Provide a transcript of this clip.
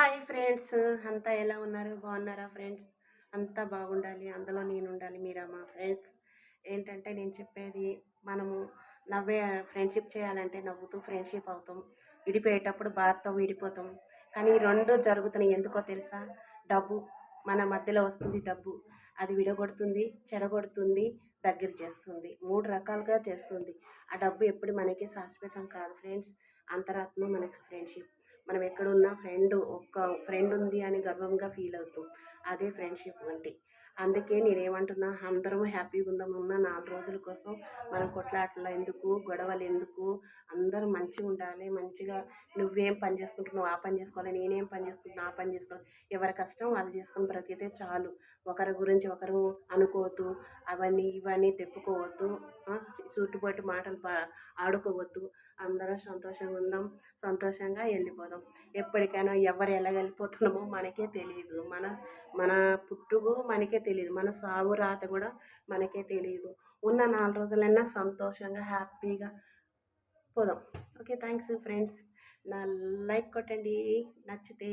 Hi friends, అంతా ఎలా ఉన్నారు? బాగున్నారా ఫ్రెండ్స్? అంతా బాగుండాలి, అందులో నేను ఉండాలి. మీరా మా ఫ్రెండ్స్. ఏంటంటే నేను చెప్పేది, మనము నవ్వే ఫ్రెండ్షిప్ చేయాలంటే నవ్వుతూ ఫ్రెండ్షిప్ అవుతాం. విడిపోయేటప్పుడు బాధతో విడిపోతాం. కానీ ఈ రెండు జరుగుతున్నాయి ఎందుకో తెలుసా? డబ్బు మన మధ్యలో వస్తుంది. డబ్బు అది విడగొడుతుంది, చెడగొడుతుంది, దగ్గర చేస్తుంది. మూడు రకాలుగా చేస్తుంది. ఆ డబ్బు ఎప్పుడు మనకి శాశ్వతం కాదు ఫ్రెండ్స్. అంతరాత్మ మనకి ఫ్రెండ్షిప్. మనం ఎక్కడున్నా ఒక్క ఫ్రెండ్ ఉంది అని గర్వంగా ఫీల్ అవుతాం. అదే ఫ్రెండ్షిప్ అంటే. అందుకే నేనేమంటున్నా, అందరం హ్యాపీగా ఉందాం. ఉన్న 4 రోజుల కోసం మనం కొట్లాటలు ఎందుకు, గొడవలు ఎందుకు? అందరం మంచిగా ఉండాలి. మంచిగా నువ్వేం పని చేసుకుంటున్నావు ఆ పని చేసుకోవాలి, నేనేం పని చేసుకుంటున్నా ఆ పని చేసుకోవాలి. ఎవరి కష్టం వాళ్ళు చేసుకొని బ్రతికితే చాలు. ఒకరి గురించి ఒకరు అనుకోవద్దు, అవన్నీ ఇవన్నీ తెప్పుకోవద్దు, చుట్టుపట్టు మాటలు ఆడుకోవద్దు. అందరం సంతోషంగా ఉందాం, సంతోషంగా వెళ్ళిపోదాం. ఎప్పటికైనా ఎవరు ఎలా వెళ్ళిపోతున్నామో మనకే తెలియదు. మన మన పుట్టుకు మనకే తెలియదు, మన సాగు రాత కూడా మనకే తెలియదు. ఉన్న 4 రోజులైనా సంతోషంగా హ్యాపీగా పోదాం. Okay, thanks friends. నా లైక్ కొట్టండి నచ్చితే.